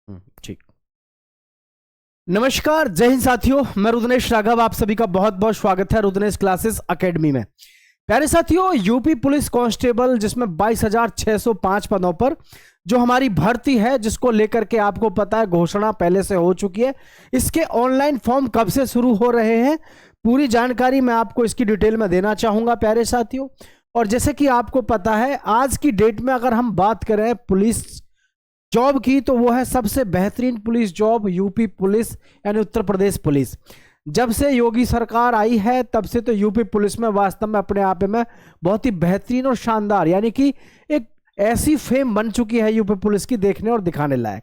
ठीक। नमस्कार, जय हिंद साथियों, मैं रुद्रनेश राघव, आप सभी का बहुत बहुत स्वागत है रुद्रनेश क्लासेस एकेडमी में। प्यारे साथियों, यूपी पुलिस कांस्टेबल जिसमें 22,605 पदों पर जो हमारी भर्ती है, जिसको लेकर के आपको पता है घोषणा पहले से हो चुकी है। इसके ऑनलाइन फॉर्म कब से शुरू हो रहे हैं, पूरी जानकारी मैं आपको इसकी डिटेल में देना चाहूंगा प्यारे साथियों। और जैसे कि आपको पता है, आज की डेट में अगर हम बात करें पुलिस जॉब की, तो वो है सबसे बेहतरीन पुलिस जॉब यूपी पुलिस, यानी उत्तर प्रदेश पुलिस। जब से योगी सरकार आई है तब से तो यूपी पुलिस में वास्तव में अपने आप में बहुत ही बेहतरीन और शानदार, यानी कि एक ऐसी फेम बन चुकी है यूपी पुलिस की, देखने और दिखाने लायक।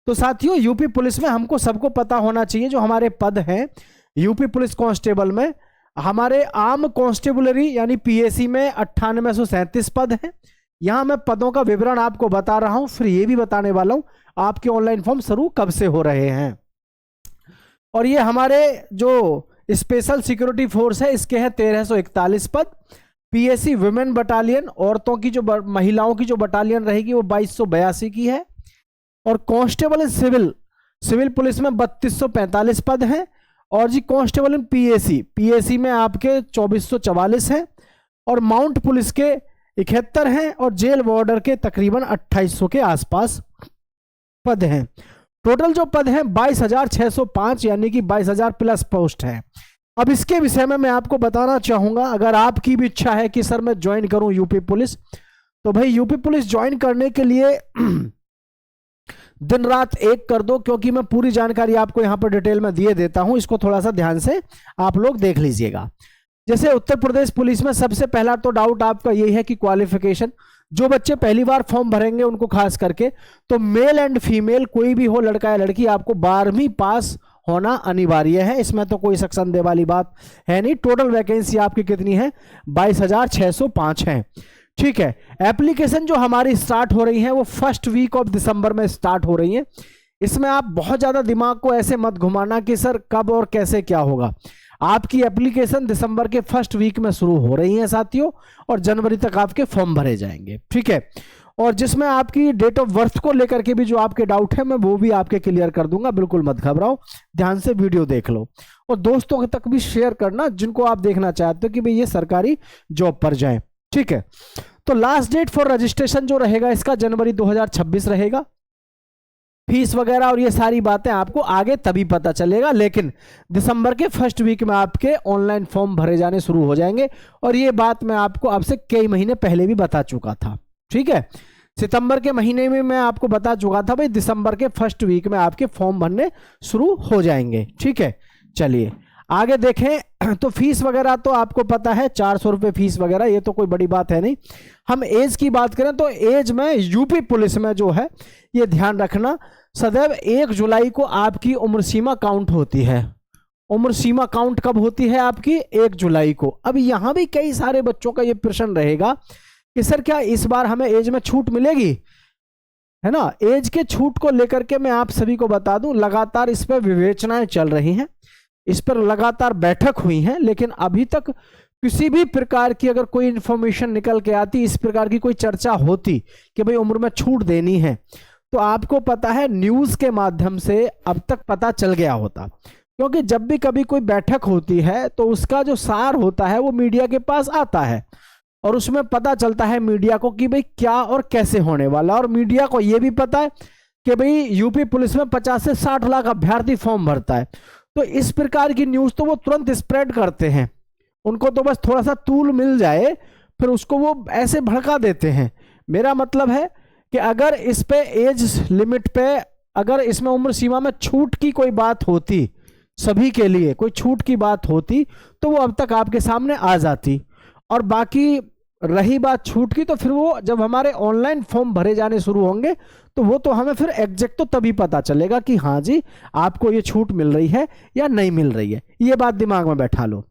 तो साथियों, यूपी पुलिस में हमको सबको पता होना चाहिए जो हमारे पद हैं यूपी पुलिस कांस्टेबल में। हमारे आम कांस्टेबलरी यानी पीएसी में 9837 पद हैं। यहां मैं पदों का विवरण आपको बता रहा हूं, फिर ये भी बताने वाला हूं आपके ऑनलाइन फॉर्म शुरू कब से हो रहे हैं। और ये हमारे जो स्पेशल सिक्योरिटी फोर्स है, इसके हैं 1341 पद। पीएसी वुमेन बटालियन, औरतों की जो महिलाओं की जो बटालियन रहेगी वो 2282 की है। और कांस्टेबल इन सिविल पुलिस में 3245 पद हैं। और जी कांस्टेबल इन पीएसी में आपके 2444 हैं। और माउंट पुलिस के 71 हैं। और जेल वार्डर के तकरीबन 2800 के आसपास पद हैं। टोटल जो पद हैं 22,605, यानी कि 22,000 प्लस पोस्ट हैं। अब इसके विषय में मैं आपको बताना चाहूंगा, अगर आपकी भी इच्छा है कि सर मैं ज्वाइन करूं यूपी पुलिस, तो भाई यूपी पुलिस ज्वाइन करने के लिए दिन रात एक कर दो, क्योंकि मैं पूरी जानकारी आपको यहां पर डिटेल में दिए देता हूं। इसको थोड़ा सा ध्यान से आप लोग देख लीजिएगा। जैसे उत्तर प्रदेश पुलिस में सबसे पहला तो डाउट आपका यही है कि क्वालिफिकेशन, जो बच्चे पहली बार फॉर्म भरेंगे उनको खास करके, तो मेल एंड फीमेल कोई भी हो, लड़का या लड़की, आपको 12वीं पास होना अनिवार्य है। इसमें तो कोई शक संदेह वाली बात है नहीं। टोटल वैकेंसी आपकी कितनी है? 22,605 है। ठीक है। एप्लीकेशन जो हमारी स्टार्ट हो रही है वो फर्स्ट वीक ऑफ दिसंबर में स्टार्ट हो रही है। इसमें आप बहुत ज्यादा दिमाग को ऐसे मत घुमाना कि सर कब और कैसे क्या होगा। आपकी एप्लीकेशन दिसंबर के फर्स्ट वीक में शुरू हो रही है साथियों, और जनवरी तक आपके फॉर्म भरे जाएंगे। ठीक है। और जिसमें आपकी डेट ऑफ बर्थ को लेकर के भी जो आपके डाउट है, मैं वो भी आपके क्लियर कर दूंगा। बिल्कुल मत घबराओ, ध्यान से वीडियो देख लो और दोस्तों तक भी शेयर करना जिनको आप देखना चाहते हो कि भाई ये सरकारी जॉब पर जाए। ठीक है। तो लास्ट डेट फॉर रजिस्ट्रेशन जो रहेगा इसका जनवरी 2026 रहेगा। फीस वगैरह और ये सारी बातें आपको आगे तभी पता चलेगा, लेकिन दिसंबर के फर्स्ट वीक में आपके ऑनलाइन फॉर्म भरे जाने शुरू हो जाएंगे। और ये बात मैं आपको अब से कई महीने पहले भी बता चुका था। ठीक है। सितंबर के महीने में मैं आपको बता चुका था भाई दिसंबर के फर्स्ट वीक में आपके फॉर्म भरने शुरू हो जाएंगे। ठीक है। चलिए आगे देखें। तो फीस वगैरह तो आपको पता है 400 रुपये फीस वगैरह, ये तो कोई बड़ी बात है नहीं। हम एज की बात करें तो एज में यूपी पुलिस में जो है, ये ध्यान रखना, सदैव 1 जुलाई को आपकी उम्र सीमा काउंट होती है। उम्र सीमा काउंट कब होती है आपकी? 1 जुलाई को। अब यहां भी कई सारे बच्चों का ये प्रश्न रहेगा कि सर क्या इस बार हमें एज में छूट मिलेगी, है ना। एज के छूट को लेकर के मैं आप सभी को बता दूं, लगातार इस पर विवेचनाएं चल रही हैं, इस पर लगातार बैठक हुई है, लेकिन अभी तक किसी भी प्रकार की अगर कोई इंफॉर्मेशन निकल के आती, इस प्रकार की कोई चर्चा होती कि भाई उम्र में छूट देनी है, तो आपको पता है न्यूज के माध्यम से अब तक पता चल गया होता। क्योंकि जब भी कभी कोई बैठक होती है तो उसका जो सार होता है वो मीडिया के पास आता है, और उसमें पता चलता है मीडिया को कि भाई क्या और कैसे होने वाला। और मीडिया को यह भी पता है कि भाई यूपी पुलिस में 50 से 60 लाख अभ्यर्थी फॉर्म भरता है, तो इस प्रकार की न्यूज तो वो तुरंत स्प्रेड करते हैं। उनको तो बस थोड़ा सा तूल मिल जाए, फिर उसको वो ऐसे भड़का देते हैं। मेरा मतलब है कि अगर इस पे एज लिमिट पे, अगर इसमें उम्र सीमा में छूट की कोई बात होती, सभी के लिए कोई छूट की बात होती, तो वो अब तक आपके सामने आ जाती। और बाकी रही बात छूट की, तो फिर वो जब हमारे ऑनलाइन फॉर्म भरे जाने शुरू होंगे तो वो तो हमें फिर एग्जैक्ट तो तभी पता चलेगा कि हाँ जी आपको ये छूट मिल रही है या नहीं मिल रही है। ये बात दिमाग में बैठा लो।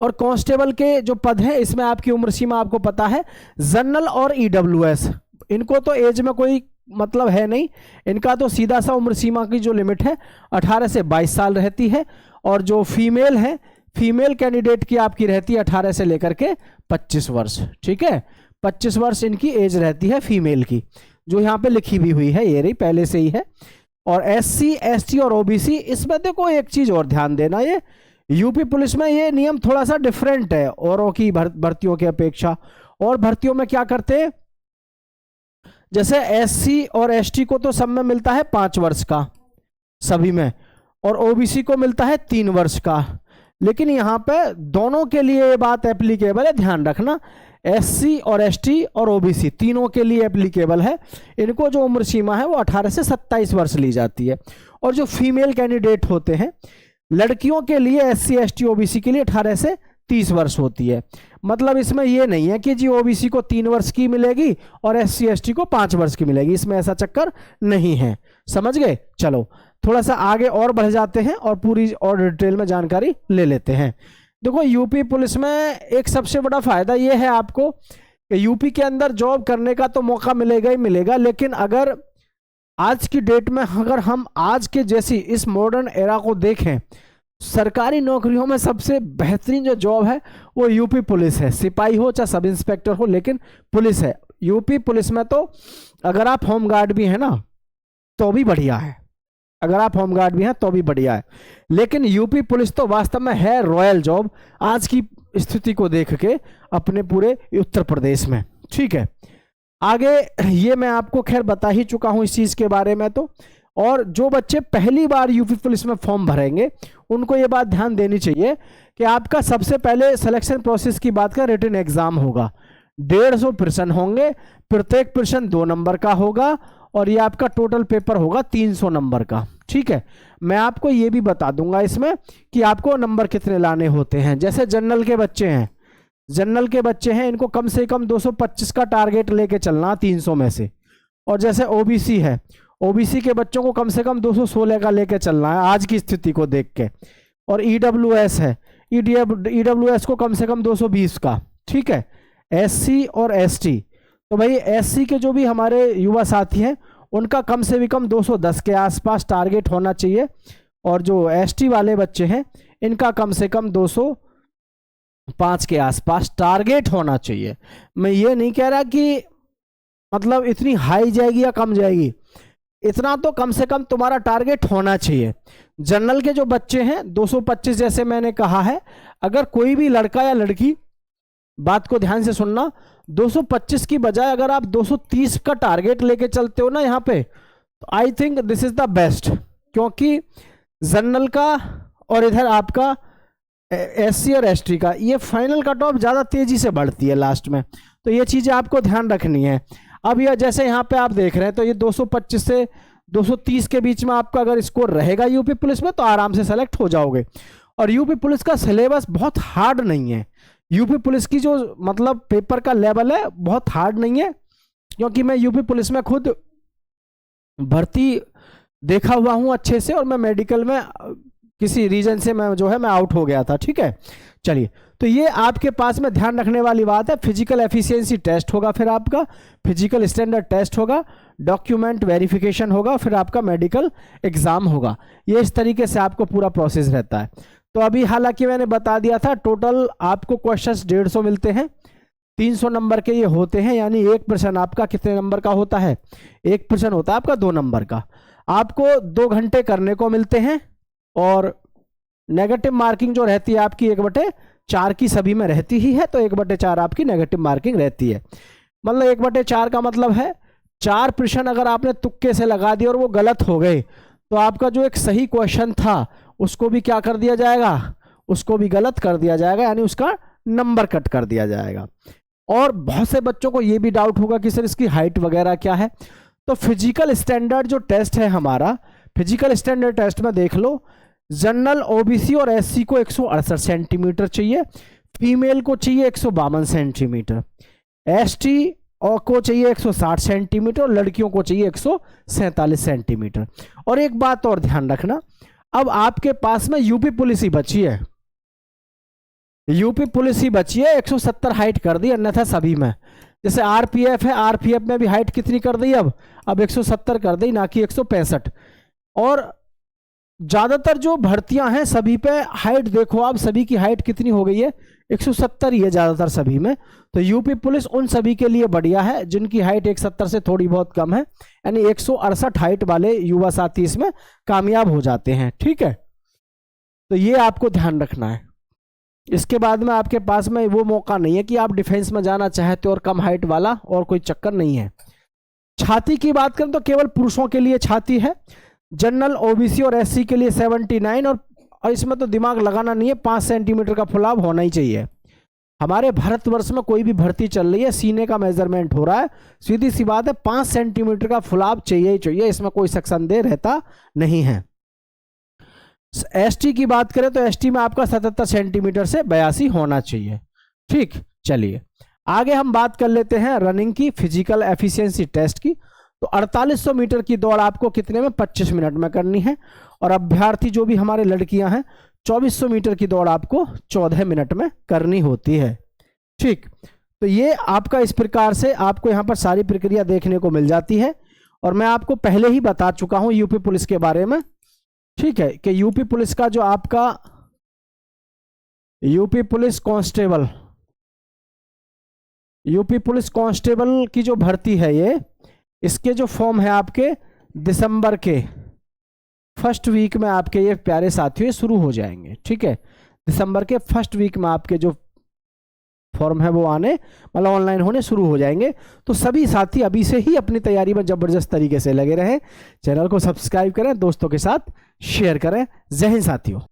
और कांस्टेबल के जो पद हैं इसमें आपकी उम्र सीमा आपको पता है, जनरल और ईडब्ल्यूएस, इनको तो एज में कोई मतलब है नहीं, इनका तो सीधा सा उम्र सीमा की जो लिमिट है 18 से 22 साल रहती है। और जो फीमेल है, फीमेल कैंडिडेट की आपकी रहती है 18 से लेकर के 25 वर्ष। ठीक है। 25 वर्ष इनकी एज रहती है फीमेल की। जो यहाँ पे लिखी भी हुई है, ये रही पहले से ही है। और SC ST और OBC, इसमें देखो एक चीज और ध्यान देना, ये यूपी पुलिस में ये नियम थोड़ा सा डिफरेंट है औरों की भर्तियों की अपेक्षा। और भर्तियों में क्या करते हैं, जैसे SC और ST को तो सब में मिलता है 5 वर्ष का सभी में, और OBC को मिलता है 3 वर्ष का। लेकिन यहाँ पे दोनों के लिए ये बात एप्लीकेबल है, ध्यान रखना। SC और ST और OBC तीनों के लिए एप्लीकेबल है। इनको जो उम्र सीमा है वो 18 से 27 वर्ष ली जाती है। और जो फीमेल कैंडिडेट होते हैं, लड़कियों के लिए SC ST OBC के लिए 18 से 30 वर्ष होती है। मतलब इसमें ये नहीं है कि जी OBC को 3 वर्ष की मिलेगी और SC ST को 5 वर्ष की मिलेगी, इसमें ऐसा चक्कर नहीं है, समझ गए। चलो थोड़ा सा आगे और बढ़ जाते हैं और पूरी और डिटेल में जानकारी ले लेते हैं। देखो यूपी पुलिस में एक सबसे बड़ा फायदा ये है आपको कि यूपी के अंदर जॉब करने का तो मौका मिलेगा ही मिलेगा, लेकिन अगर आज की डेट में अगर हम आज के जैसी इस मॉडर्न एरा को देखें, सरकारी नौकरियों में सबसे बेहतरीन जो जॉब है वो यूपी पुलिस है। सिपाही हो चाहे सब इंस्पेक्टर हो, लेकिन पुलिस है। यूपी पुलिस में तो अगर आप होमगार्ड भी हैं ना तो भी बढ़िया है, अगर आप होमगार्ड भी हैं तो भी बढ़िया है। लेकिन यूपी पुलिस तो वास्तव में है रॉयल जॉब आज की स्थिति को देख के अपने पूरे उत्तर प्रदेश में, ठीक है। आगे ये मैं आपको खैर बता ही चुका हूं इस चीज के बारे में तो। और जो बच्चे पहली बार यूपी पुलिस में फॉर्म भरेंगे उनको ये बात ध्यान देनी चाहिए कि आपका सबसे पहले सिलेक्शन प्रोसेस की बात का रिटन एग्जाम होगा। 150 प्रश्न होंगे, प्रत्येक प्रश्न 2 नंबर का होगा और ये आपका टोटल पेपर होगा 300 नंबर का, ठीक है। मैं आपको ये भी बता दूंगा इसमें कि आपको नंबर कितने लाने होते हैं। जैसे जनरल के बच्चे हैं, जनरल के बच्चे हैं, इनको कम से कम 225 का टारगेट लेके चलना 300 में से। और जैसे ओबीसी है, ओबीसी के बच्चों को कम से कम 216 का लेके चलना है आज की स्थिति को देख के। और ईडब्ल्यूएस है, ईडब्ल्यूएस को कम से कम 220 का, ठीक है। एससी और एसटी, तो भाई एससी के जो भी हमारे युवा साथी हैं उनका कम से भी कम 210 के आसपास टारगेट होना चाहिए। और जो एसटी वाले बच्चे हैं इनका कम से कम 205 के आसपास टारगेट होना चाहिए। मैं ये नहीं कह रहा कि मतलब इतनी हाई जाएगी या कम जाएगी, इतना तो कम से कम तुम्हारा टारगेट होना चाहिए। जनरल के जो बच्चे हैं 225 जैसे मैंने कहा है, अगर कोई भी लड़का या लड़की, बात को ध्यान से सुनना, 225 की बजाय अगर आप 230 का टारगेट लेके चलते हो ना यहाँ पे, तो I think this is the best. क्योंकि जनरल का और इधर आपका एससी और एसटी का ये फाइनल कट ऑफ ज़्यादा तेजी से बढ़ती है लास्ट में, तो ये चीज़ें आपको ध्यान रखनी है। अब यह जैसे यहाँ पे आप देख रहे हैं तो ये 225 से 230 के बीच में आपका अगर स्कोर रहेगा यूपी पुलिस में तो आराम से सेलेक्ट हो जाओगे। और यूपी पुलिस का सिलेबस बहुत हार्ड नहीं है, यूपी पुलिस की जो मतलब पेपर का लेवल है बहुत हार्ड नहीं है। क्योंकि मैं यूपी पुलिस में खुद भर्ती देखा हुआ हूँ अच्छे से, और मैं मेडिकल में किसी रीजन से मैं जो है मैं आउट हो गया था, ठीक है। चलिए, तो ये आपके पास में ध्यान रखने वाली बात है। फिजिकल एफिशिएंसी टेस्ट होगा, फिर आपका फिजिकल स्टैंडर्ड टेस्ट होगा, डॉक्यूमेंट वेरिफिकेशन होगा, फिर आपका मेडिकल एग्जाम होगा। ये इस तरीके से आपको पूरा प्रोसेस रहता है। तो अभी हालांकि मैंने बता दिया था टोटल आपको क्वेश्चंस 150 मिलते हैं, 300 नंबर के ये होते हैं। यानी एक प्रश्न आपका कितने नंबर का होता है, एक प्रश्न होता है आपका 2 नंबर का। आपको 2 घंटे करने को मिलते हैं। और नेगेटिव मार्किंग जो रहती है आपकी 1/4 की सभी में रहती ही है, तो 1/4 आपकी नेगेटिव मार्किंग रहती है। मतलब 1/4 का मतलब है 4 प्रश्न अगर आपने तुक्के से लगा दिए और वो गलत हो गए तो आपका जो एक सही क्वेश्चन था उसको भी क्या कर दिया जाएगा, उसको भी गलत कर दिया जाएगा, यानी उसका नंबर कट कर दिया जाएगा। और बहुत से बच्चों को ये भी डाउट होगा कि सर इसकी हाइट वगैरह क्या है। तो फिजिकल स्टैंडर्ड जो टेस्ट है हमारा, फिजिकल स्टैंडर्ड टेस्ट में देख लो, जनरल ओबीसी और एससी को 168 सेंटीमीटर चाहिए, फीमेल को चाहिए 152 सेंटीमीटर, एसटी को चाहिए 160 सेंटीमीटर और लड़कियों को चाहिए 147 सेंटीमीटर। और एक बात और ध्यान रखना, अब आपके पास में यूपी पुलिस ही बची है, यूपी पुलिस ही बची है। 170 हाइट कर दी, अन्यथा सभी में जैसे आरपीएफ है, आरपीएफ में भी हाइट कितनी कर दी अब 170 कर दी, ना कि 165। और ज्यादातर जो भर्तियां हैं सभी पे हाइट देखो आप, सभी की हाइट कितनी हो गई है, 170 ही है ज्यादातर सभी में। तो यूपी पुलिस उन सभी के लिए बढ़िया है जिनकी हाइट 170 से थोड़ी बहुत कम है, यानी 168 हाइट वाले युवा साथी इसमें कामयाब हो जाते हैं। ठीक है, तो ये आपको ध्यान रखना है। इसके बाद में आपके पास में वो मौका नहीं है कि आप डिफेंस में जाना चाहते हो और कम हाइट वाला, और कोई चक्कर नहीं है। छाती की बात करें तो केवल पुरुषों के लिए छाती है, जनरल, ओबीसी और एससी के लिए 79, और इसमें तो दिमाग लगाना नहीं है, 5 सेंटीमीटर का फुलाव होना ही चाहिए। हमारे भारतवर्ष में कोई भी भर्ती चल रही है, सीने का मेजरमेंट हो रहा है, सीधी सी बात है 5 सेंटीमीटर का फुलाव चाहिए ही चाहिए, इसमें कोई शक संदेह रहता नहीं है। एसटी की बात करें तो एसटी में आपका 77 सेंटीमीटर से 82 होना चाहिए। ठीक, चलिए आगे हम बात कर लेते हैं रनिंग की, फिजिकल एफिशिएंसी टेस्ट की। तो 4800 मीटर की दौड़ आपको कितने में, 25 मिनट में करनी है। और अभ्यर्थी जो भी हमारे लड़कियां हैं, 2400 मीटर की दौड़ आपको 14 मिनट में करनी होती है। ठीक, तो ये आपका इस प्रकार से आपको यहाँ पर सारी प्रक्रिया देखने को मिल जाती है। और मैं आपको पहले ही बता चुका हूं यूपी पुलिस के बारे में, ठीक है, कि यूपी पुलिस का जो आपका यूपी पुलिस कांस्टेबल की जो भर्ती है, ये इसके जो फॉर्म है आपके दिसंबर के फर्स्ट वीक में आपके ये प्यारे साथियों शुरू हो जाएंगे। ठीक है, दिसंबर के फर्स्ट वीक में आपके जो फॉर्म है वो आने मतलब ऑनलाइन होने शुरू हो जाएंगे। तो सभी साथी अभी से ही अपनी तैयारी में जबरदस्त तरीके से लगे रहें। चैनल को सब्सक्राइब करें, दोस्तों के साथ शेयर करें। जय हिंद साथियों।